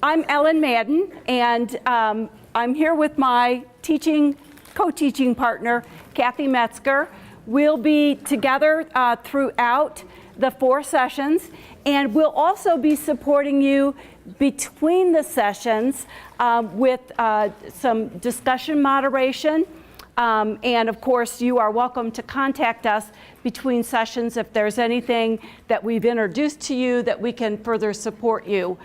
I'm Ellen Madden, and I'm here with my co-teaching partner, Kathy Metzger. We'll be together throughout the 4 sessions, and we'll also be supporting you between the sessions with some discussion moderation. And of course, you are welcome to contact us between sessions if there's anything that we've introduced to you that we can further support you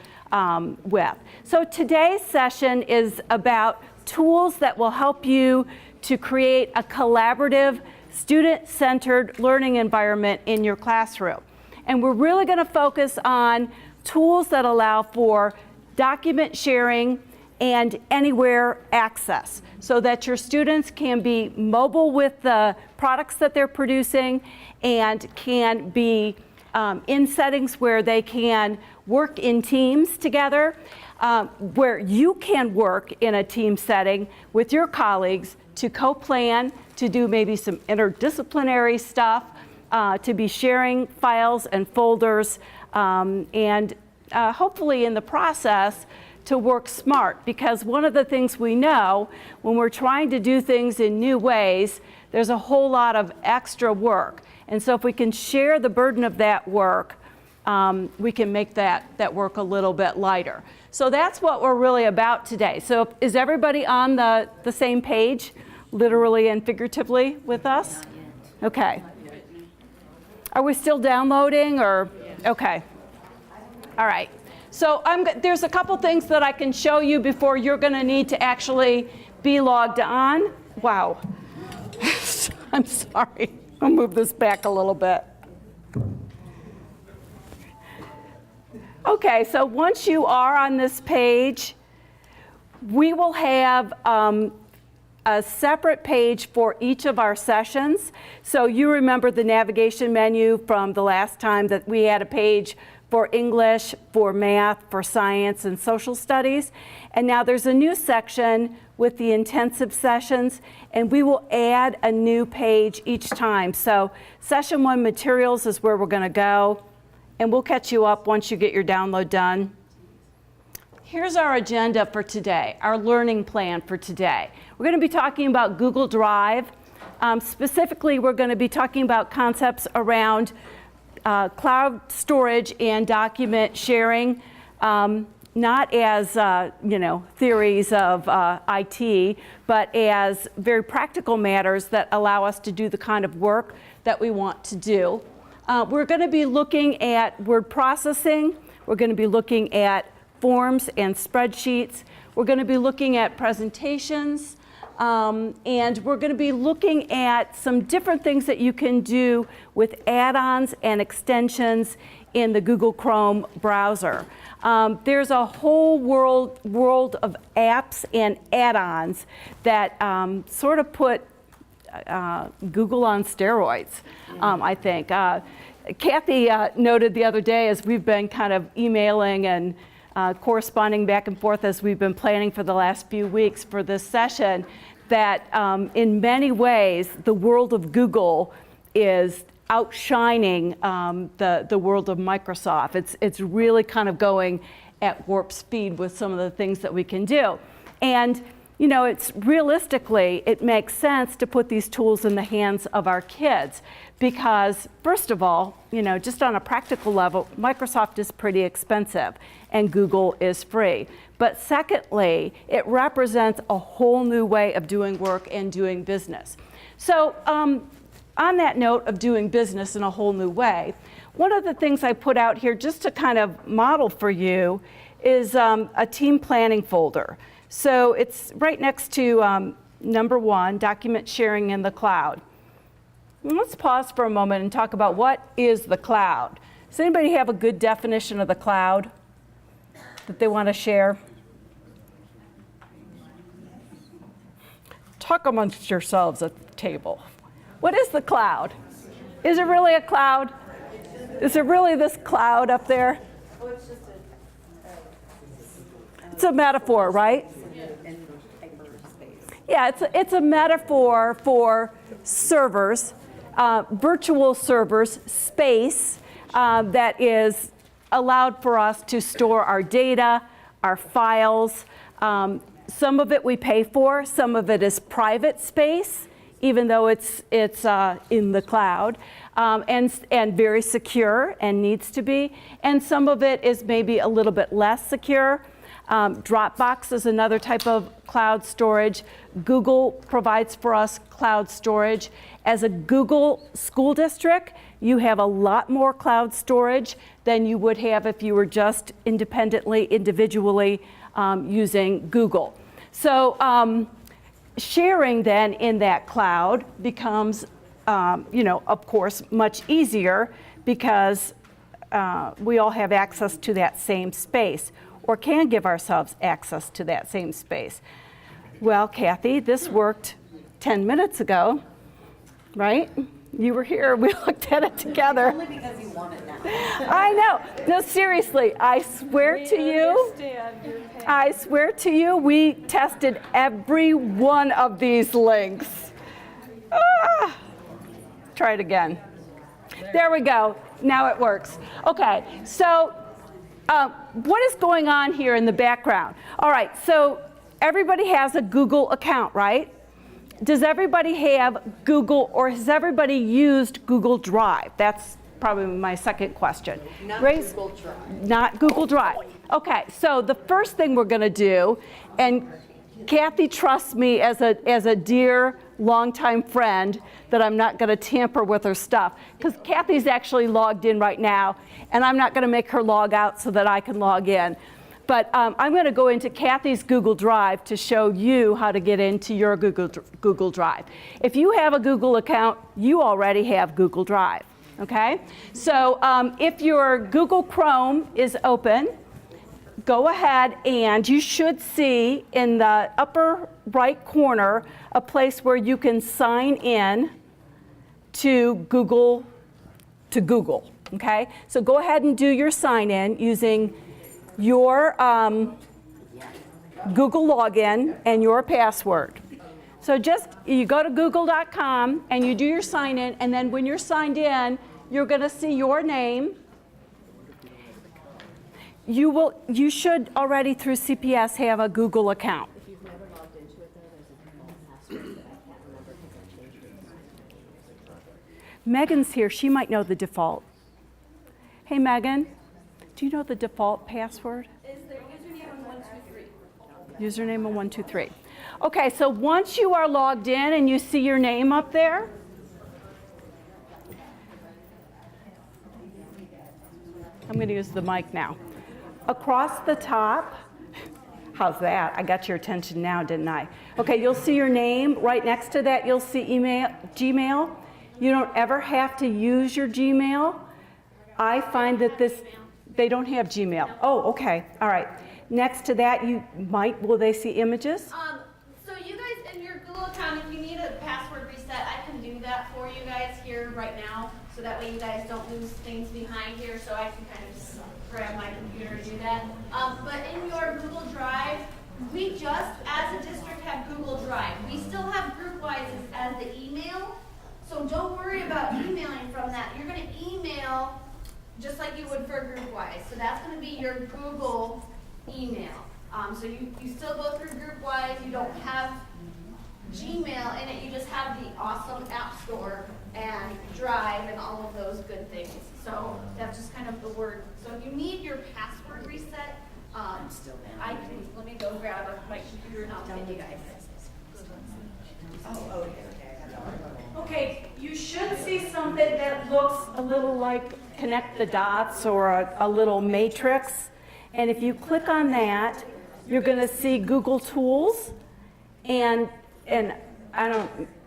with. So today's session is about tools that will help you to create a collaborative, student-centered learning environment in your classroom. And we're really going to focus on tools that allow for document sharing and anywhere access, so that your students can be mobile with the products that they're producing and can be in settings where they can work in teams together, where you can work in a team setting with your colleagues to co-plan, to do maybe some interdisciplinary stuff, to be sharing files and folders, and hopefully in the process to work smart, because one of the things we know when we're trying to do things in new ways, there's a whole lot of extra work. And so if we can share the burden of that work, we can make that work a little bit lighter. So that's what we're really about today. So is everybody on the same page, literally and figuratively with us? Okay. Are we still downloading or? Okay. All right. So there's a couple things that I can show you before you're going to need to actually be logged on. Wow. I'm sorry. I'll move this back a little bit. Okay, so once you are on this page, we will have a separate page for each of our sessions. So you remember the navigation menu from the last time that we had a page for English, for math, for science, and social studies. And now there's a new section with the intensive sessions, and we will add a new page each time. So session 1 materials is where we're going to go, and we'll catch you up once you get your download done. Here's our agenda for today, our learning plan for today. We're going to be talking about Google Drive. Specifically, we're going to be talking about concepts around cloud storage and document sharing, not as theories of IT, but as very practical matters that allow us to do the kind of work that we want to do. We're going to be looking at word processing. We're going to be looking at forms and spreadsheets. We're going to be looking at presentations. And we're going to be looking at some different things that you can do with add-ons and extensions in the Google Chrome browser. There's a whole world of apps and add-ons that sort of put Google on steroids, I think. Kathy noted the other day, as we've been kind of emailing and corresponding back and forth as we've been planning for the last few weeks for this session, that in many ways the world of Google is outshining the world of Microsoft. It's really kind of going at warp speed with some of the things that we can do. And it's realistically, it makes sense to put these tools in the hands of our kids because, first of all, just on a practical level, Microsoft is pretty expensive and Google is free. But secondly, it represents a whole new way of doing work and doing business. So on that note of doing business in a whole new way, one of the things I put out here just to kind of model for you is a team planning folder. So it's right next to number 1, document sharing in the cloud. And let's pause for a moment and talk about what is the cloud. Does anybody have a good definition of the cloud that they want to share? Talk amongst yourselves at the table. What is the cloud? Is it really a cloud? Is it really this cloud up there? It's a metaphor, right? Yeah, it's a metaphor for servers, virtual servers, space that is allowed for us to store our data, our files. Some of it we pay for, some of it is private space, even though it's in the cloud, and very secure and needs to be. And some of it is maybe a little bit less secure. Dropbox is another type of cloud storage. Google provides for us cloud storage. As a Google school district, you have a lot more cloud storage than you would have if you were just individually using Google. So sharing then in that cloud becomes, of course, much easier because we all have access to that same space, or can give ourselves access to that same space. Well, Kathy, this worked 10 minutes ago, right? You were here, we looked at it together. Only because you want it now. I know. No, seriously, I swear to you, we tested every one of these links. Try it again. There we go. Now it works. Okay, so what is going on here in the background? All right, so everybody has a Google account, right? Does everybody have Google, or has everybody used Google Drive? That's probably my second question. Google Drive. Not Google Drive. Okay, so the first thing we're going to do, and Kathy trusts me as a dear longtime friend that I'm not going to tamper with her stuff, because Kathy's actually logged in right now, and I'm not going to make her log out so that I can log in. But I'm going to go into Kathy's Google Drive to show you how to get into your Google Drive. If you have a Google account, you already have Google Drive, okay? So if your Google Chrome is open, go ahead and you should see in the upper right corner a place where you can sign in to Google, okay? So go ahead and do your sign in using your Google login and your password. So just, you go to google.com and you do your sign in, and then when you're signed in, you're going to see your name. You should already through CPS have a Google account. If you've never logged into it, though, there's a default password that I can't remember because I changed it recently. Megan's here. She might know the default. Hey, Megan. Do you know the default password? Is there username and 123? Username and 123. Okay, so once you are logged in and you see your name up there, I'm going to use the mic now. Across the top, how's that? I got your attention now, didn't I? Okay, you'll see your name. Right next to that, you'll see Gmail. You don't ever have to use your Gmail. I find that they don't have Gmail. Oh, okay. All right. Next to that, will they see images? So you guys in your Google account, if you need a password reset, I can do that for you guys here right now. So that way you guys don't lose things behind here. So I can kind of just grab my computer to do that. But in your Google Drive, we just, as a district, have Google Drive. We still have GroupWise as the email. So don't worry about emailing from that. You're going to email just like you would for GroupWise. So that's going to be your Google email. So you still go through GroupWise. You don't have Gmail in it. You just have the awesome App Store and Drive and all of those good things. So that's just kind of the word. So if you need your password reset, let me go grab my computer and I'll tell you guys. Okay, you should see something that looks a little like connect the dots or a little matrix. And if you click on that, you're going to see Google Tools. And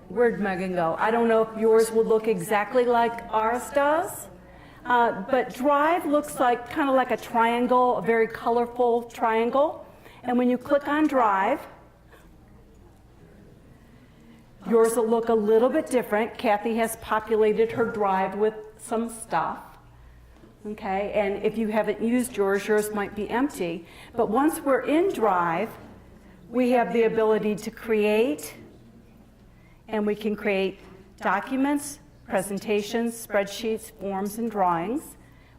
where'd Megan go? I don't know if yours will look exactly like ours does. But Drive looks like kind of like a triangle, a very colorful triangle. And when you click on Drive, yours will look a little bit different. Kathy has populated her Drive with some stuff. Okay, and if you haven't used yours, yours might be empty. But once we're in Drive, we have the ability to create, and we can create documents, presentations, spreadsheets, forms, and drawings.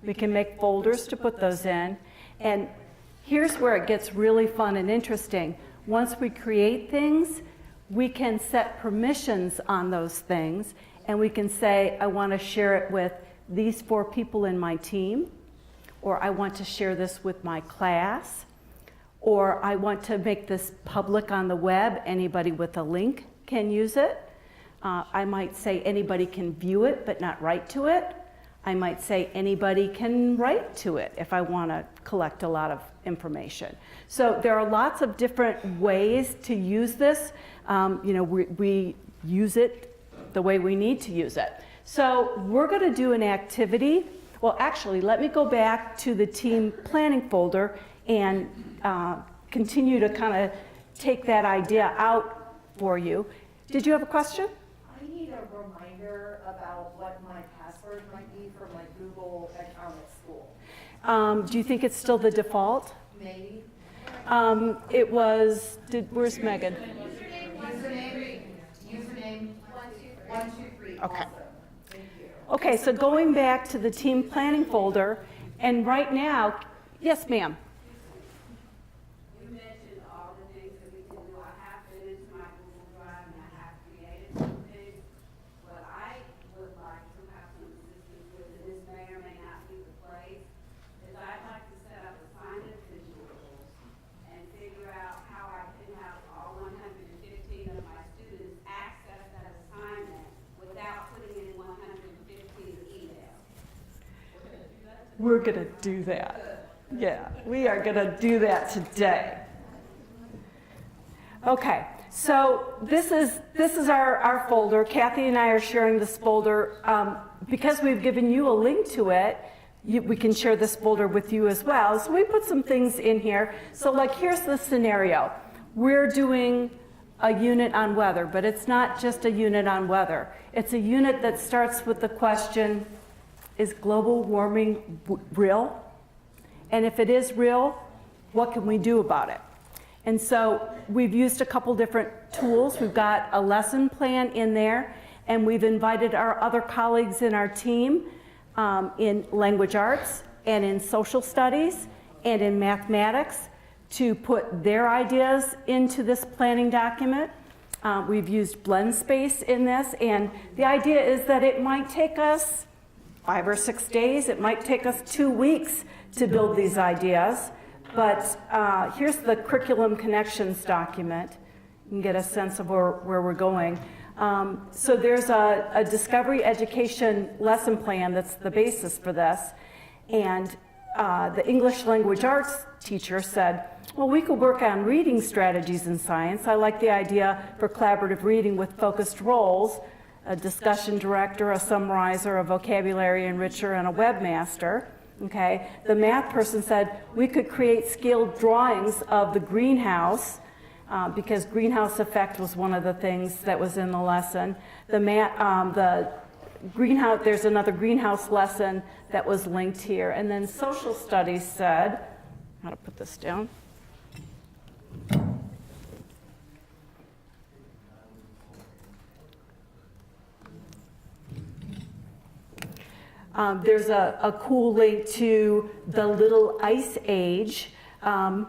We can make folders to put those in. And Here's where it gets really fun and interesting. Once we create things, we can set permissions on those things, and we can say, I want to share it with these 4 people in my team, or I want to share this with my class, or I want to make this public on the web. Anybody with a link can use it. I might say anybody can view it but not write to it. I might say anybody can write to it if I want to collect a lot of information. So there are lots of different ways to use this. We use it the way we need to use it. So we're going to do an activity. Well, actually, let me go back to the team planning folder and continue to kind of take that idea out for you. Did you have a question? I need a reminder about what my password might be for my Google account at school. Do you think it's still the default? Maybe. Where's Megan? Username 123. Okay. Awesome. Thank you. Okay, so going back to the team planning folder, and right now, yes, ma'am. You mentioned all the things that we can do. I have been into my Google Drive and I have created some things. What I would like to have some assistance with, and this may or may not be the place, is I'd like to set up assignment visuals and figure out how I can have all 115 of my students access that assignment without putting in 115 emails. We're going to do that. Yeah, we are going to do that today. Okay, so this is our folder. Kathy and I are sharing this folder. Because we've given you a link to it, we can share this folder with you as well. So we put some things in here. So like here's the scenario. We're doing a unit on weather, but it's not just a unit on weather. It's a unit that starts with the question, is global warming real? And if it is real, what can we do about it? And so we've used a couple different tools. We've got a lesson plan in there, and we've invited our other colleagues in our team in language arts and in social studies and in mathematics to put their ideas into this planning document. We've used blend space in this, and the idea is that it might take us 5 or 6 days. It might take us 2 weeks to build these ideas. But here's the curriculum connections document. You can get a sense of where we're going. So there's a discovery education lesson plan that's the basis for this. And the English language arts teacher said, well, we could work on reading strategies in science. I like the idea for collaborative reading with focused roles, a discussion director, a summarizer, a vocabulary enricher, and a webmaster. Okay. The math person said we could create scaled drawings of the greenhouse because greenhouse effect was one of the things that was in the lesson. The greenhouse, there's another greenhouse lesson that was linked here. And then social studies said, how to put this down. There's a cool link to the Little Ice Age and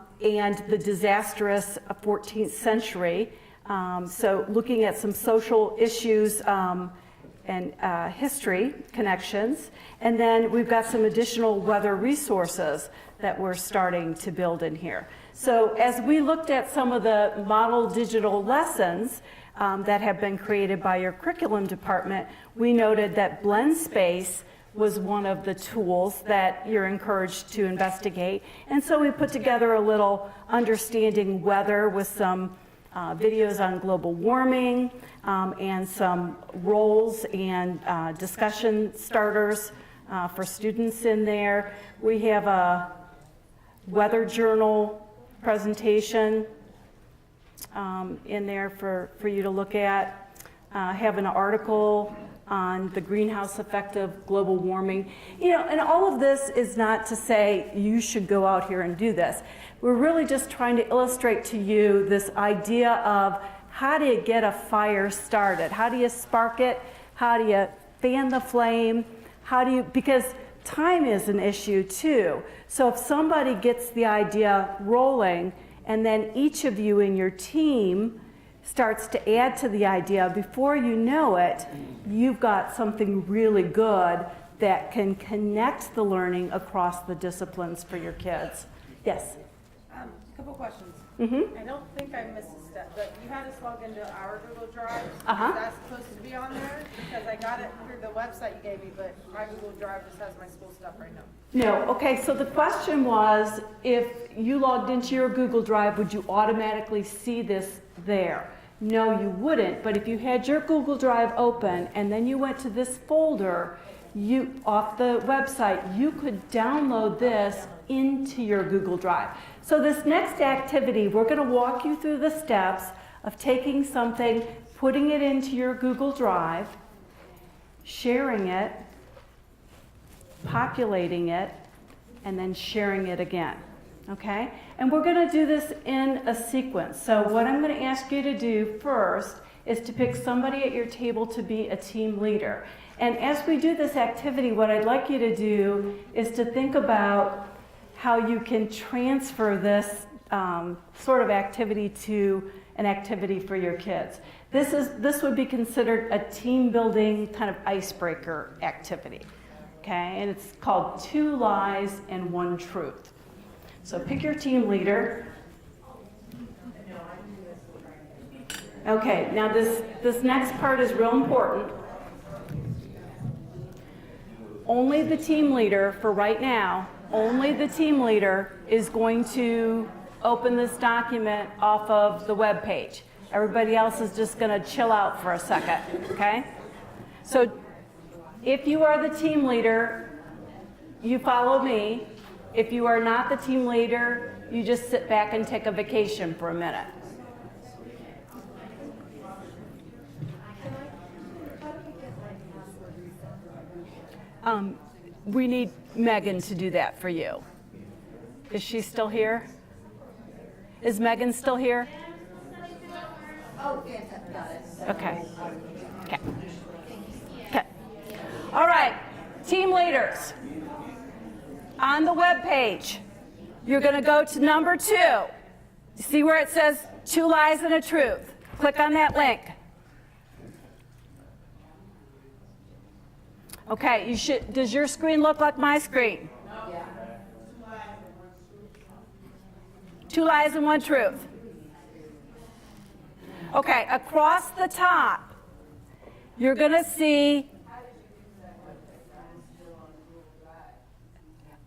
the disastrous 14th century. So looking at some social issues and history connections. And then we've got some additional weather resources that we're starting to build in here. So as we looked at some of the model digital lessons that have been created by your curriculum department, we noted that blend space was one of the tools that you're encouraged to investigate. And so we put together a little understanding weather with some videos on global warming and some roles and discussion starters for students in there. We have a weather journal presentation in there for you to look at. Have an article on the greenhouse effect of global warming. You know, and all of this is not to say you should go out here and do this. We're really just trying to illustrate to you this idea of how do you get a fire started? How do you spark it? How do you fan the flame? How do you, because time is an issue too. So if somebody gets the idea rolling and then each of you in your team starts to add to the idea, before you know it, you've got something really good that can connect the learning across the disciplines for your kids. Yes? Couple questions. Mm-hmm. I don't think I missed a step, but you had us log into our Google Drive. Uh-huh. Is that supposed to be on there? Because I got it through the website you gave me, but my Google Drive just has my school stuff right now. No, okay, so the question was, if you logged into your Google Drive, would you automatically see this there? No, you wouldn't, but if you had your Google Drive open and then you went to this folder, off the website, you could download this into your Google Drive. So this next activity, we're going to walk you through the steps of taking something, putting it into your Google Drive, sharing it, populating it, and then sharing it again. Okay? And we're going to do this in a sequence. So what I'm going to ask you to do first is to pick somebody at your table to be a team leader. And as we do this activity, what I'd like you to do is to think about how you can transfer this sort of activity to an activity for your kids. This would be considered a team building kind of icebreaker activity. Okay? And it's called 2 Lies and 1 Truth. So pick your team leader. Okay, now this next part is real important. Only the team leader, for right now, only the team leader is going to open this document off of the web page. Everybody else is just going to chill out for a second, okay? So if you are the team leader, you follow me. If you are not the team leader, you just sit back and take a vacation for a minute. We need Megan to do that for you. Is she still here? Is Megan still here? Oh, fantastic, got it. Okay. Okay. Okay. All right, team leaders. On the web page, you're going to go to number 2. See where it says 2 lies and a truth? Click on that link. Okay, does your screen look like my screen? Yeah. 2 lies and 1 truth. Okay, across the top, you're going to see.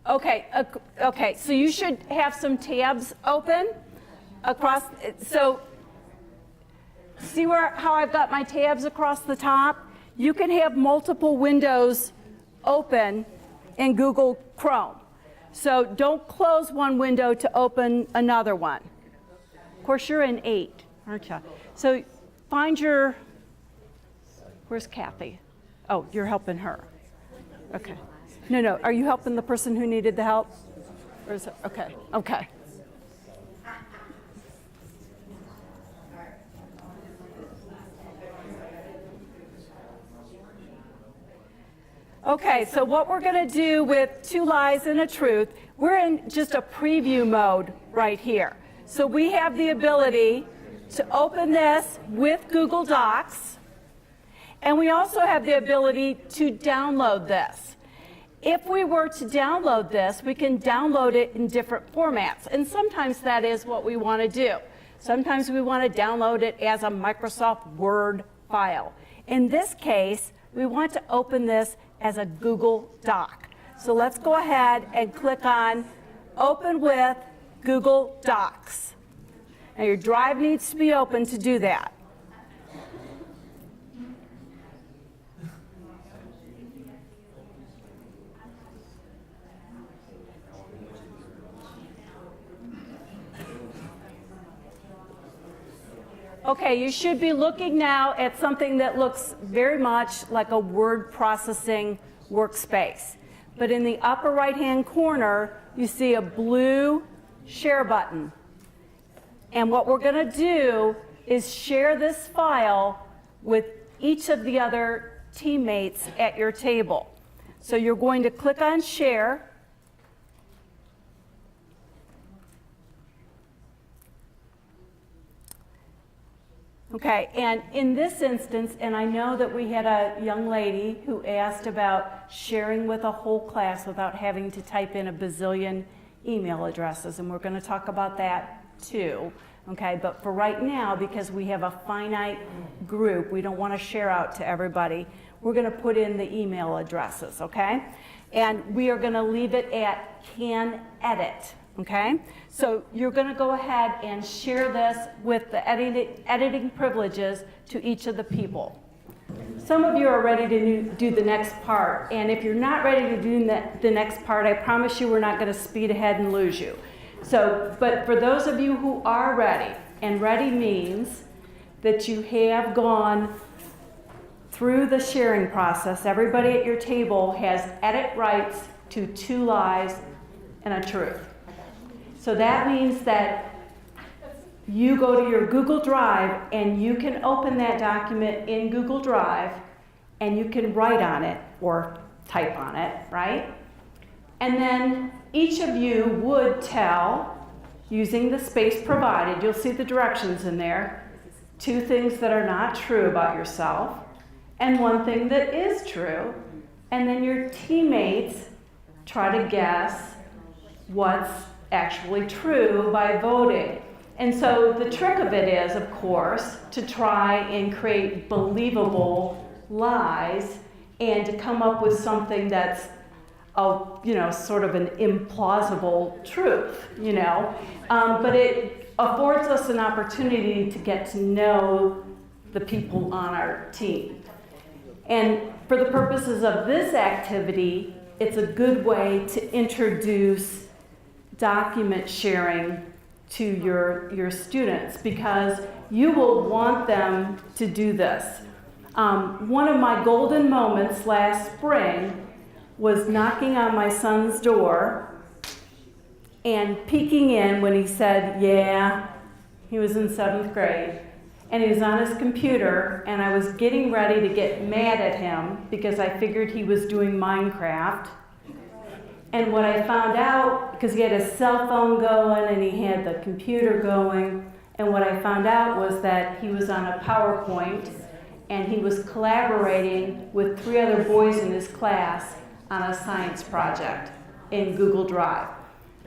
Okay, so you should have some tabs open across. So see how I've got my tabs across the top? You can have multiple windows open in Google Chrome. So don't close one window to open another one. Of course, you're in 8, aren't you? So find where's Kathy? Oh, you're helping her. Okay. No, are you helping the person who needed the help? Or is it, okay. Okay, so what we're going to do with 2 lies and a truth, we're in just a preview mode right here. So we have the ability to open this with Google Docs, and we also have the ability to download this. If we were to download this, we can download it in different formats, and sometimes that is what we want to do. Sometimes we want to download it as a Microsoft Word file. In this case, we want to open this as a Google Doc. So let's go ahead and click on Open with Google Docs. Now your drive needs to be open to do that. Okay, you should be looking now at something that looks very much like a word processing workspace. But in the upper right-hand corner, you see a blue share button. And what we're going to do is share this file with each of the other teammates at your table. So you're going to click on share. Okay, and in this instance, and I know that we had a young lady who asked about sharing with a whole class without having to type in a bazillion email addresses, and we're going to talk about that too. Okay, but for right now, because we have a finite group, we don't want to share out to everybody, we're going to put in the email addresses, okay? And we are going to leave it at can edit. Okay, so you're going to go ahead and share this with the editing privileges to each of the people. Some of you are ready to do the next part, and if you're not ready to do the next part, I promise you we're not going to speed ahead and lose you. So, but for those of you who are ready, and ready means that you have gone through the sharing process, everybody at your table has edit rights to 2 lies and a truth. So that means that you go to your Google Drive and you can open that document in Google Drive and you can write on it or type on it, right? And then each of you would tell, using the space provided, you'll see the directions in there, 2 things that are not true about yourself and 1 thing that is true. And then your teammates try to guess what's actually true by voting. And so the trick of it is, of course, to try and create believable lies and to come up with something that's sort of an implausible truth, but it affords us an opportunity to get to know the people on our team. And for the purposes of this activity, it's a good way to introduce document sharing to your students because you will want them to do this. One of my golden moments last spring was knocking on my son's door and peeking in when he said, yeah, he was in 7th grade. And he was on his computer, and I was getting ready to get mad at him because I figured he was doing Minecraft. And what I found out, because he had his cell phone going and he had the computer going, and what I found out was that he was on a PowerPoint and he was collaborating with 3 other boys in his class on a science project in Google Drive.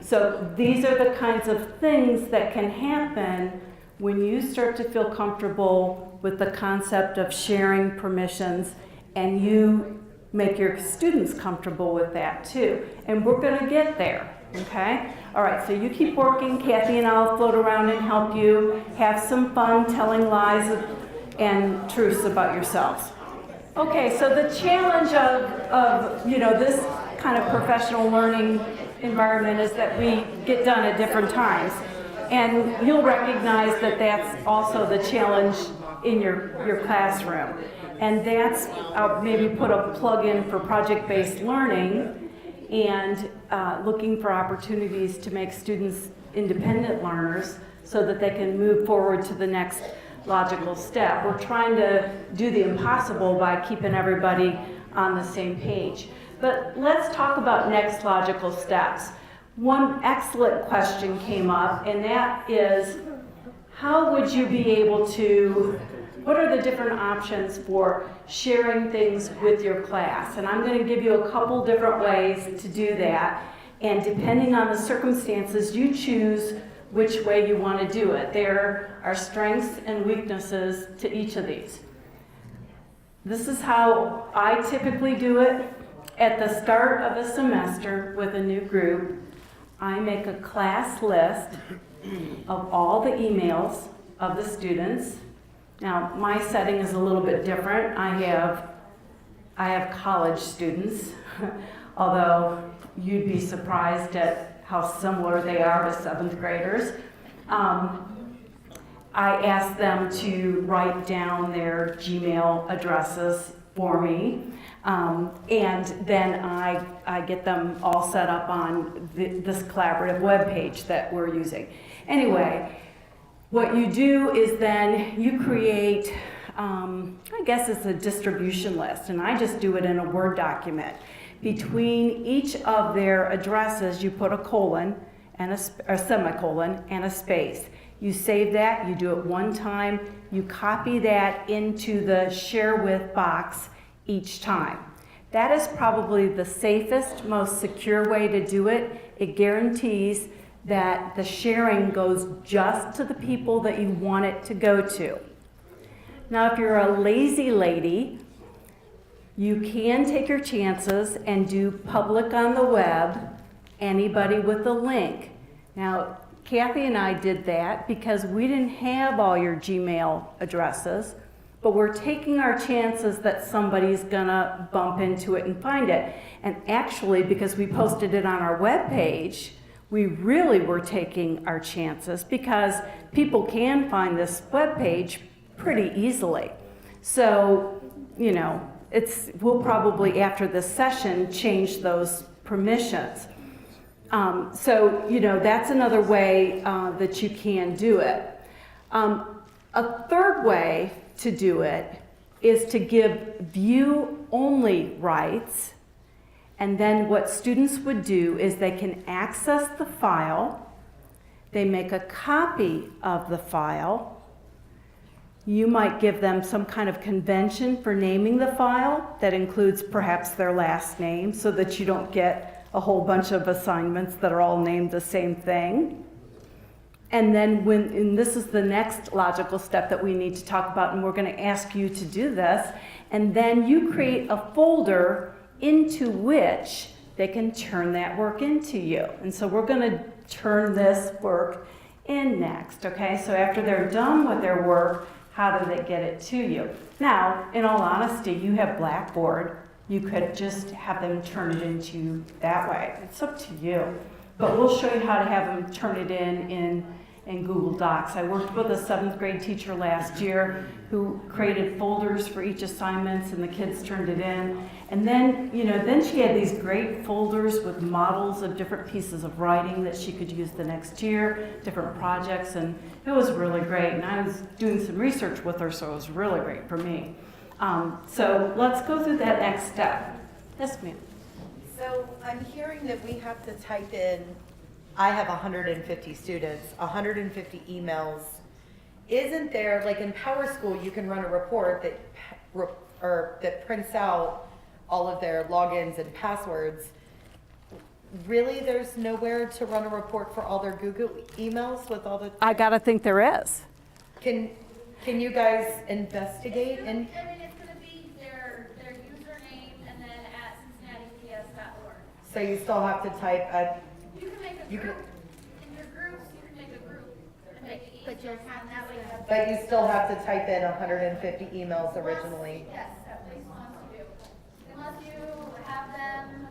So these are the kinds of things that can happen when you start to feel comfortable with the concept of sharing permissions and you make your students comfortable with that too. And we're going to get there, okay? All right, so you keep working. Kathy and I'll float around and help you. Have some fun telling lies and truths about yourselves. Okay, so the challenge of this kind of professional learning environment is that we get done at different times. And you'll recognize that that's also the challenge in your classroom. And that's, I'll maybe put a plug in for project-based learning and looking for opportunities to make students independent learners so that they can move forward to the next logical step. We're trying to do the impossible by keeping everybody on the same page. But let's talk about next logical steps. One excellent question came up, and that is, how would you be able to, what are the different options for sharing things with your class? And I'm going to give you a couple different ways to do that. And depending on the circumstances, you choose which way you want to do it. There are strengths and weaknesses to each of these. This is how I typically do it. At the start of a semester with a new group, I make a class list of all the emails of the students. Now, my setting is a little bit different. I have college students, although you'd be surprised at how similar they are to 7th graders. I ask them to write down their Gmail addresses for me. And then I get them all set up on this collaborative web page that we're using. Anyway, what you do is then you create, I guess it's a distribution list, and I just do it in a Word document between each of their addresses, you put a colon and a semicolon and a space. You save that, you do it one time, you copy that into the share with box each time. That is probably the safest, most secure way to do it. It guarantees that the sharing goes just to the people that you want it to go to. Now, if you're a lazy lady, you can take your chances and do public on the web, anybody with a link. Now, Kathy and I did that because we didn't have all your Gmail addresses, but we're taking our chances that somebody's gonna bump into it and find it. And actually, because we posted it on our webpage, we really were taking our chances because people can find this webpage pretty easily. So, you know, we'll probably, after this session, change those permissions. So, you know, that's another way that you can do it. A third way to do it is to give view-only rights, and then what students would do is they can access the file, they make a copy of the file. You might give them some kind of convention for naming the file that includes perhaps their last name so that you don't get a whole bunch of assignments that are all named the same thing. And then and this is the next logical step that we need to talk about, and we're going to ask you to do this, and then you create a folder into which they can turn that work into you. And so we're going to turn this work in next, okay? So after they're done with their work, how do they get it to you? Now, in all honesty, you have Blackboard. You could just have them turn it into you that way. It's up to you. But we'll show you how to have them turn it in Google Docs. I worked with a 7th grade teacher last year who created folders for each assignments, and the kids turned it in. And then, you know, then she had these great folders with models of different pieces of writing that she could use the next year, different projects, and it was really great. And I was doing some research with her, so it was really great for me. So let's go through that next step. Yes, ma'am. So I'm hearing that we have to type in, I have 150 students, 150 emails. Isn't there, like in Power School, you can run a report that prints out all of their logins and passwords? Really, there's nowhere to run a report for all their Google emails with all the... I gotta think there is. Can you guys investigate and... I mean, it's gonna be their username and then at cincinnatips.org. So you still have to type a... You can make a You group, can- in your groups, you can make a group and make it But easier just and that way you have. But you still have to type in 150 emails originally. Yes, at least once you do. Unless you have them,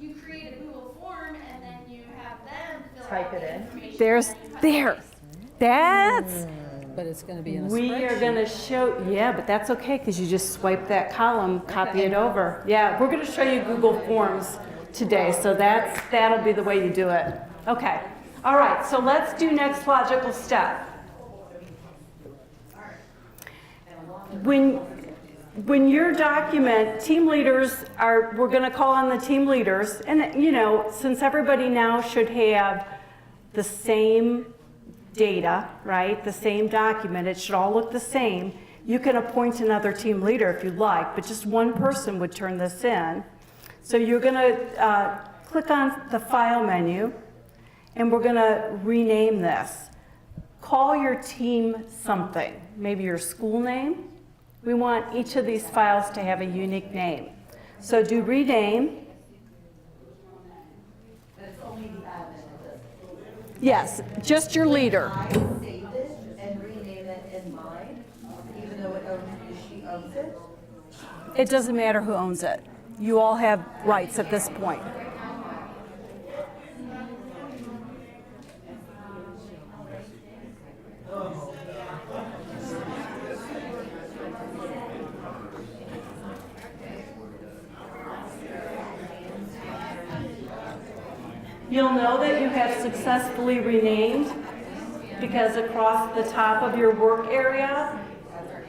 you create a Google form and then you have them fill Type out it the in. information. There's, and then you cut there. and paste. That's, But it's going to be in a we are spreadsheet. gonna show, yeah, but that's okay, because you just swipe that column, copy it over. Yeah, we're gonna show you Google Forms today, so that'll be the way you do it. Okay, all right, so let's do next logical step. When your document, team leaders we're gonna call on the team leaders, and you know, since everybody now should have the same data, right? The same document, it should all look the same. You can appoint another team leader if you'd like, but just one person would turn this in. So you're gonna click on the file menu, and we're gonna rename this. Call your team something, maybe your school name. We want each of these files to have a unique name. So do rename. Yes, just your leader. I save it and rename it in mine, even though she owns it. It doesn't matter who owns it. You all have rights at this point. You'll know that you have successfully renamed because across the top of your work area,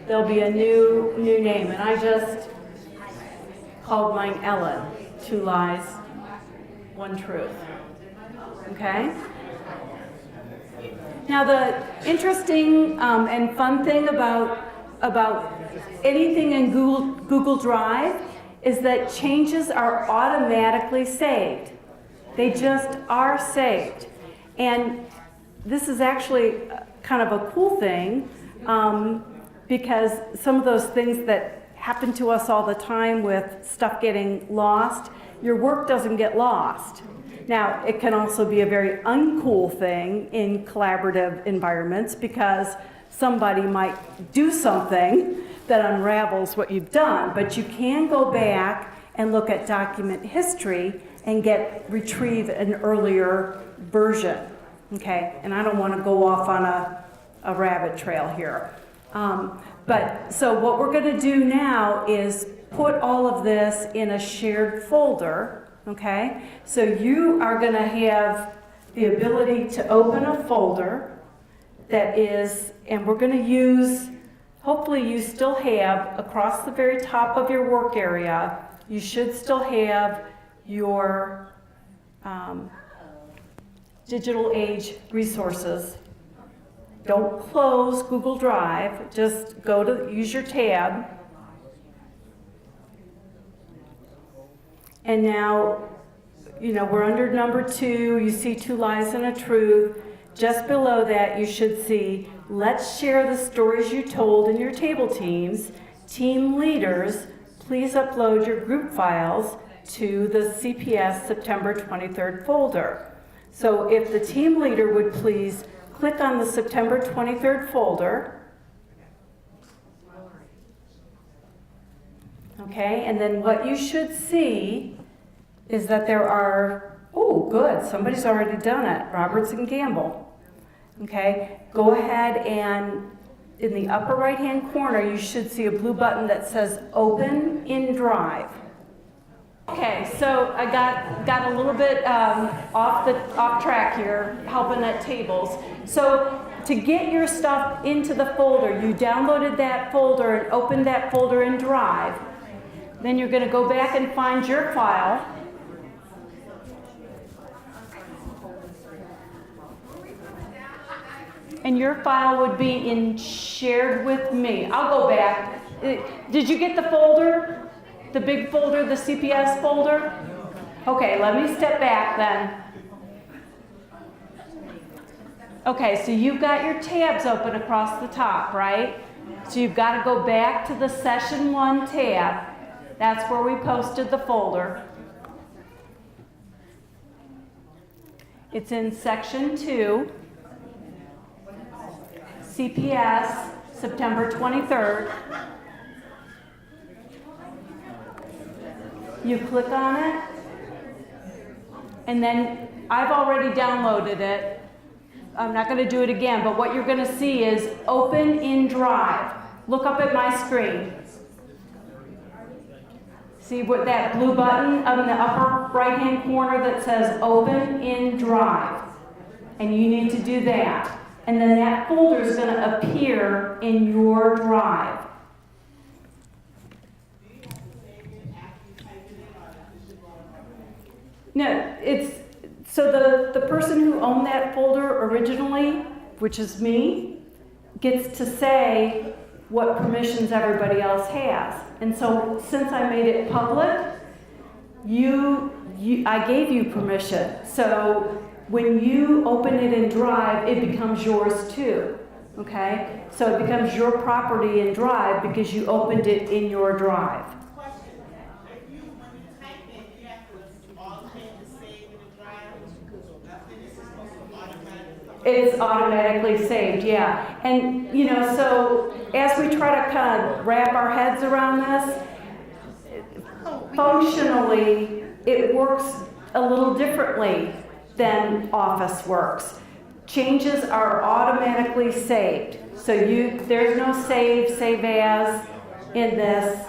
there'll be a new name. And I just called mine Ellen, 2 lies, 1 truth. Okay? Now the interesting and fun thing about anything in Google Drive is that changes are automatically saved. They just are saved. And this is actually kind of a cool thing because some of those things that happen to us all the time with stuff getting lost, your work doesn't get lost. Now, it can also be a very uncool thing in collaborative environments because somebody might do something that unravels what you've done, but you can go back and look at document history and retrieve an earlier version, okay? And I don't want to go off on a rabbit trail here. So what we're going to do now is put all of this in a shared folder, okay? So you are going to have the ability to open a folder that is, and we're going to use, hopefully you still have, across the very top of your work area, you should still have your digital age resources. Don't close Google Drive, just use your tab. And now, we're under number 2, you see 2 lies and a truth. Just below that, you should see, let's share the stories you told in your table teams. Team leaders, please upload your group files to the CPS September 23rd folder. So if the team leader would please click on the September 23rd folder. Okay, and then what you should see is that there are, oh good, somebody's already done it, Roberts and Gamble. Okay, go ahead and in the upper right hand corner you should see a blue button that says Open in Drive. Okay, so I got a little bit off track here, helping at tables. So to get your stuff into the folder, you downloaded that folder and opened that folder in Drive. Then you're going to go back and find your file. And your file would be in Shared with Me. I'll go back. Did you get the folder? The big folder, the CPS folder? Okay, let me step back then. Okay, so you've got your tabs open across the top, right? So you've got to go back to the Session 1 tab. That's where we posted the folder. It's in Section 2, CPS, September 23rd. You click on it, and then I've already downloaded it. I'm not going to do it again, but what you're going to see is Open in Drive. Look up at my screen. See what that blue button up in the upper right-hand corner that says Open in Drive. And you need to do that. And then that folder is going to appear in your drive. No, so the person who owned that folder originally, which is me, gets to say what permissions everybody else has. And so since I made it public, I gave you permission. So when you open it in Drive, it becomes yours too. Okay? So it becomes your property in Drive because you opened it in your Drive. It's automatically saved, yeah. And, so as we try to kind of wrap our heads around this, functionally, it works a little differently than Office works. Changes are automatically saved. So there's no save as in this.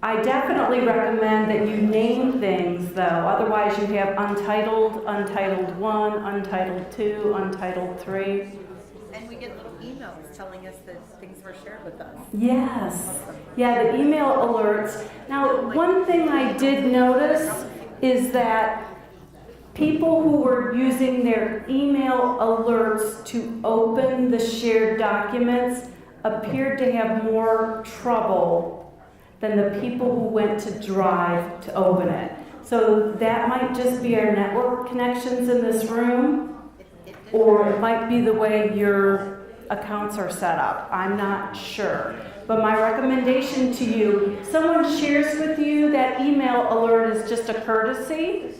I definitely recommend that you name things, though. Otherwise, you have Untitled, Untitled 1, Untitled 2, Untitled 3. And we get little emails telling us that things were shared with us. Yes. Yeah, the email alerts. Now, one thing I did notice is that people who were using their email alerts to open the shared documents appeared to have more trouble than the people who went to Drive to open it. So that might just be our network connections in this room, or it might be the way your accounts are set up. I'm not sure. But my recommendation to you, someone shares with you that email alert is just a courtesy.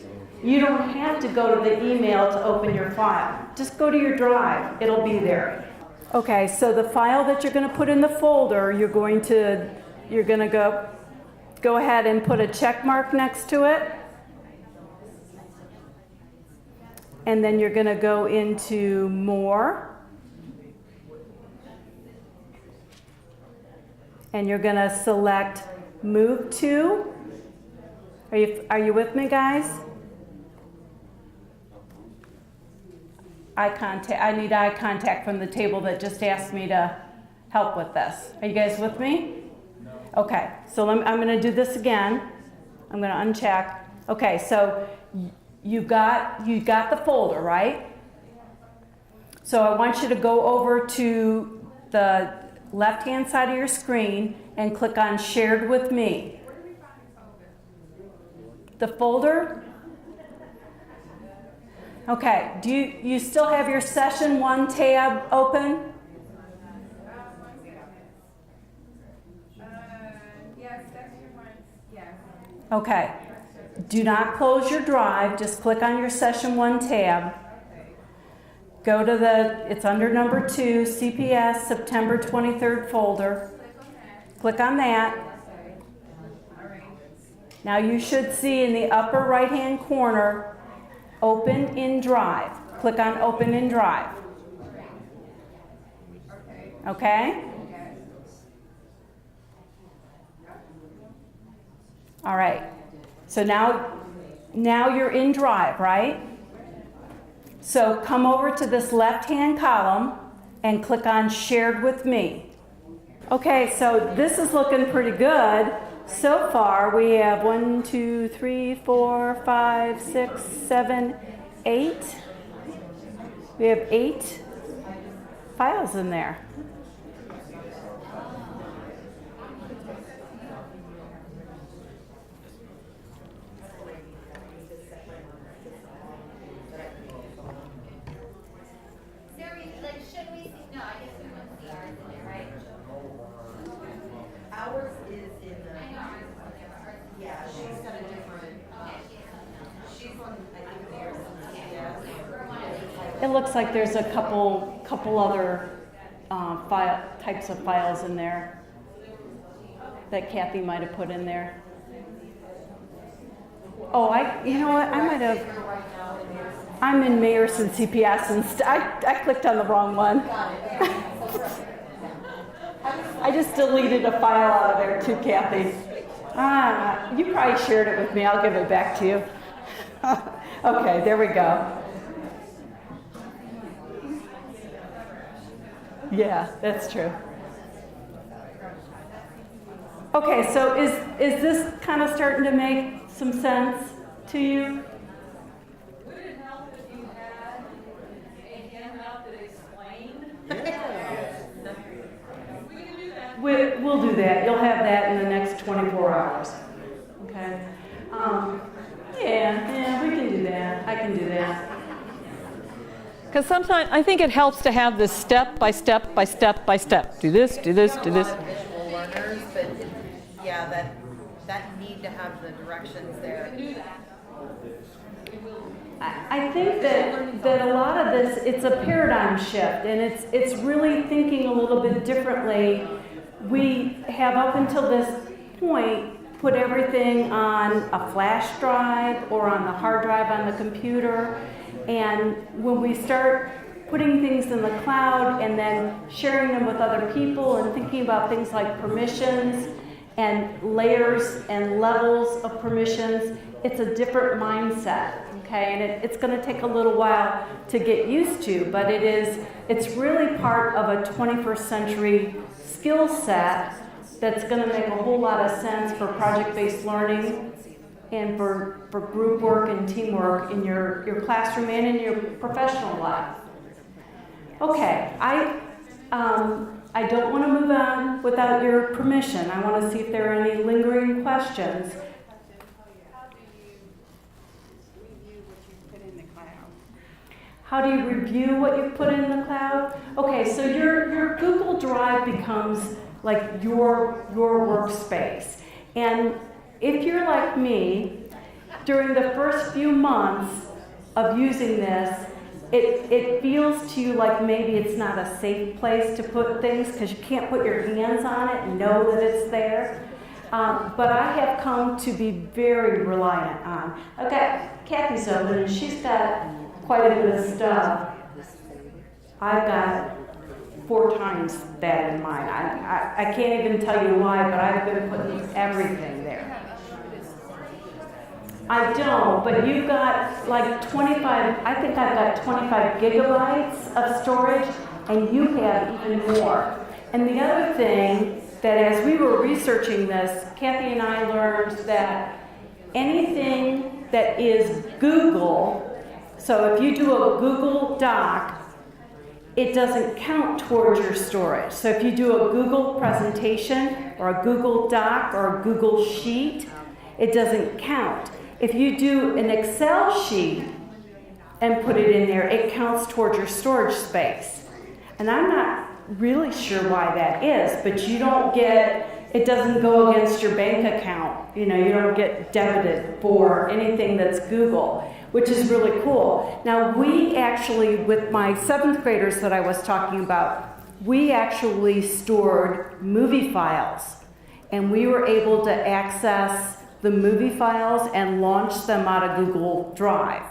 You don't have to go to the email to open your file. Just go to your Drive. It'll be there. Okay, so the file that you're going to put in the folder, you're going to go ahead and put a check mark next to it. And then you're going to go into More. And you're going to select Move To. Are you with me, guys? Eye contact. I need eye contact from the table that just asked me to help with this. Are you guys with me? Okay, so I'm going to do this again. I'm going to uncheck. Okay, so you got the folder, right? So I want you to go over to the left-hand side of your screen and click on Shared with Me. The folder? Okay, do you still have your Session 1 tab open? Yes, section 1, yes. Okay. Do not close your Drive. Just click on your Session 1 tab. Go to it's under number 2, CPS, September 23rd folder. Click on that. Now you should see in the upper right-hand corner, Open in Drive. Click on Open in Drive. Okay? All right. So now you're in Drive, right? So come over to this left-hand column and click on Shared with Me. Okay, so this is looking pretty good. So far, we have 1, 2, 3, 4, 5, 6, 7, 8. We have 8 files in there. Should we see? No, I guess we wouldn't see ours in there, right? Ours is in the, I know ours is in there, but ours is. yeah, she's got a different, she's on, I think, Mayerson. It looks like there's a couple other types of files in there that Kathy might have put in there. Oh, you know what? I might have. I'm in Mayerson CPS, and I clicked on the wrong one. I just deleted a file out of there too, Kathy. You probably shared it with me. I'll give it back to you. Okay, there we go. Yeah, that's true. Okay, so is this kind of starting to make some sense to you? Would it help if you had a handout that explained? We can do that. We'll do that. You'll have that in the next 24 hours. Okay? Yeah, we can do that. I can do that. Because sometimes I think it helps to have this step by step by step by step. Do this, do this, do this. visual learners, but yeah, that need to have the directions there. I think that a lot of this, it's a paradigm shift, and it's really thinking a little bit differently. We have up until this point put everything on a flash drive or on the hard drive on the computer, and when we start putting things in the cloud and then sharing them with other people and thinking about things like permissions and layers and levels of permissions. It's a different mindset, okay? And it's going to take a little while to get used to, but it's really part of a 21st century skill set that's going to make a whole lot of sense for project-based learning and for group work and teamwork in your classroom and in your professional life. Okay, I don't want to move on without your permission. I want to see if there are any lingering questions. How do you review what you put in the cloud? Okay, so your Google Drive becomes like your workspace. And if you're like me, during the first few months of using this, it feels to you like maybe it's not a safe place to put things because you can't put your hands on it and know that it's there. But I have come to be very reliant on. I've got Kathy's open and she's got quite a bit of stuff. I've got 4 times that in mine. I can't even tell you why, but I've been putting everything there. I don't, but you've got like 25, I think I've got 25 gigabytes of storage, and you have even more. And the other thing that as we were researching this, Kathy and I learned that anything that is Google, so if you do a Google Doc, it doesn't count towards your storage. So if you do a Google presentation or a Google Doc or a Google Sheet, it doesn't count. If you do an Excel sheet and put it in there, it counts towards your storage space. And I'm not really sure why that is, but you don't get, it doesn't go against your bank account. You know, you don't get debited for anything that's Google, which is really cool. Now, we actually, with my 7th graders that I was talking about, we actually stored movie files. And we were able to access the movie files and launch them out of Google Drive.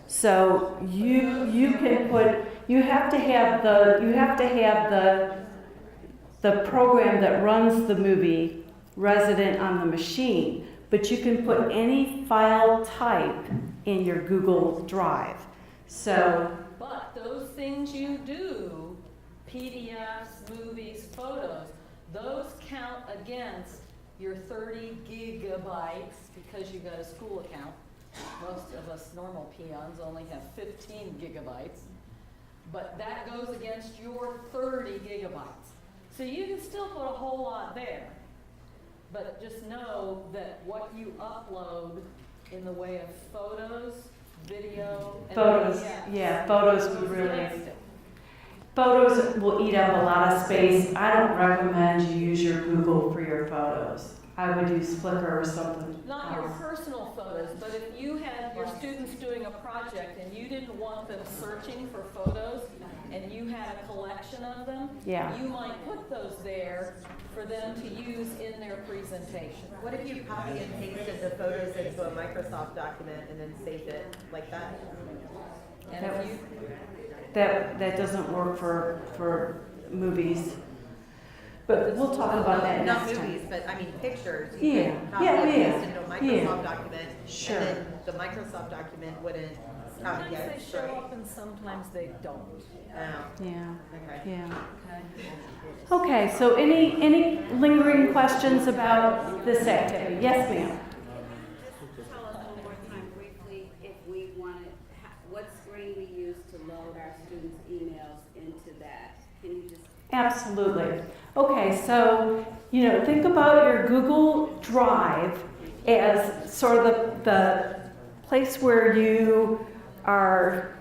So you can put, you have to have the program that runs the movie resident on the machine, but you can put any file type in your Google Drive. So, but those things you do, PDFs, movies, photos, those count against your 30 gigabytes because you got a school account. Most of us normal peons only have 15 gigabytes. But that goes against your 30 gigabytes. So you can still put a whole lot there. But just know that what you upload in the way of photos, video, and photos, yeah, photos would really, photos will eat up a lot of space. I don't recommend you use your Google for your photos. I would use Flickr or something. Not your personal photos, but if you had your students doing a project and you didn't want them searching for photos and you had a collection of them, yeah, you might put those there for them to use in their presentation. What if you copy and pasted the photos into a Microsoft document and then saved it like that? And if you, that doesn't work for movies. But we'll talk about that Not next movies, time. but I mean pictures. Yeah, You can copy yeah, and yeah, paste into a yeah. Microsoft document. Sure. And then the Microsoft document wouldn't count sometimes yet. they show up and sometimes they don't. Oh, Yeah, okay. yeah. Okay. Okay, so any lingering questions about this activity? Yes, ma'am. Just tell us one more time briefly if we wanted, what screen we use to load our students' emails into that. Can you just? Absolutely. Okay, so, think about your Google Drive as sort of the place where you are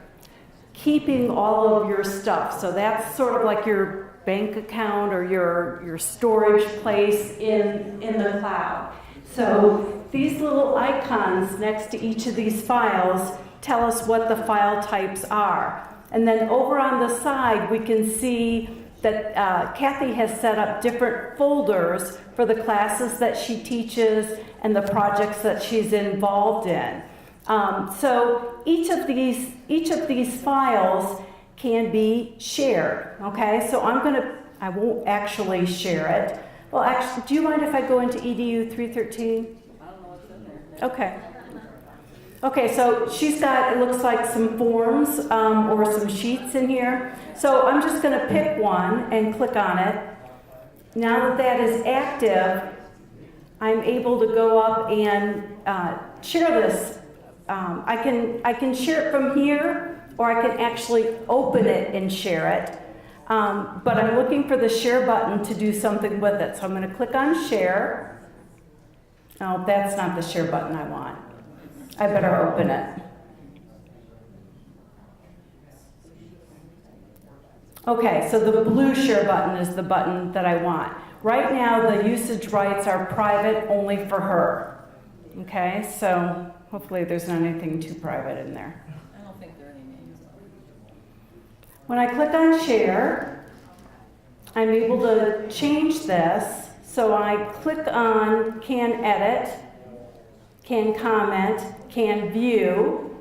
keeping all of your stuff. So that's sort of like your bank account or your storage place in the cloud. So these little icons next to each of these files tell us what the file types are. And then over on the side, we can see that Kathy has set up different folders for the classes that she teaches and the projects that she's involved in. So each of these files can be shared. Okay, so I won't actually share it, Well, actually, do you mind if I go into EDU 313? I don't know what's in there. Okay. Okay, so she's got, it looks like some forms or some sheets in here. So I'm just going to pick one and click on it. Now that that is active, I'm able to go up and share this. I can share it from here, or I can actually open it and share it. But I'm looking for the share button to do something with it. So I'm going to click on share. Oh, that's not the share button I want. I better open it. Okay, so the blue share button is the button that I want. Right now, the usage rights are private only for her. Okay, so hopefully there's not anything too private in there. I don't think there are any names on it. When I click on share, I'm able to change this. So I click on can edit, can comment, can view.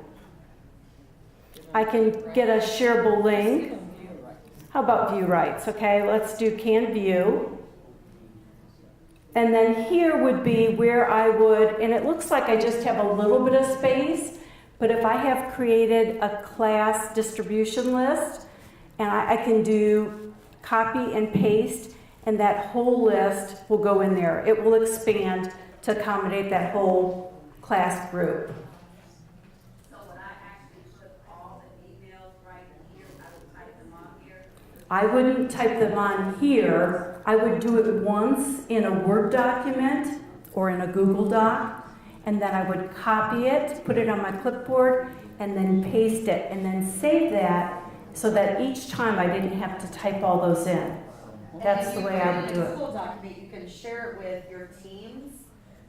I can get a shareable link. How about view rights? Okay, let's do can view. And then here would be where I would, and it looks like I just have a little bit of space, but if I have created a class distribution list, and I can do copy and paste, and that whole list will go in there. It will expand to accommodate that whole class group. So would I actually put all the emails right here, I would type them on here? I wouldn't type them on here. I would do it once in a Word document or in a Google Doc, and then I would copy it, put it on my clipboard, and then paste it, and then save that so that each time I didn't have to type all those in. That's the way I would do In a it. Google document, you can share it with your teams.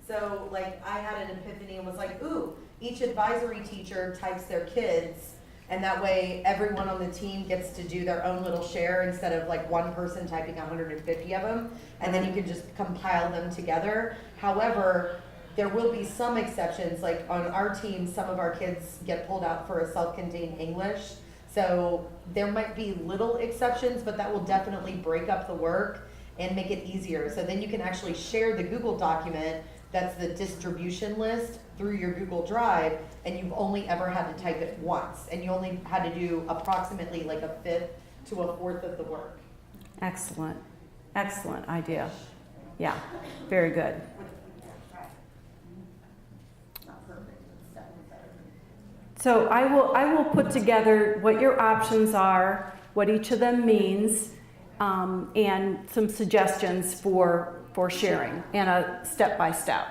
So like I had an epiphany and was like, ooh, each advisory teacher types their kids, and that way everyone on the team gets to do their own little share instead of like one person typing 150 of them, and then you can just compile them together. However, there will be some exceptions, like on our team, some of our kids get pulled out for a self-contained English. So there might be little exceptions, but that will definitely break up the work and make it easier. So then you can actually share the Google document that's the distribution list through your Google Drive, and you've only ever had to type it once, and you only had to do approximately like a fifth to a fourth of the work. Excellent. Excellent idea. Yeah, very good. So I will put together what your options are, what each of them means, and some suggestions for sharing and a step-by-step.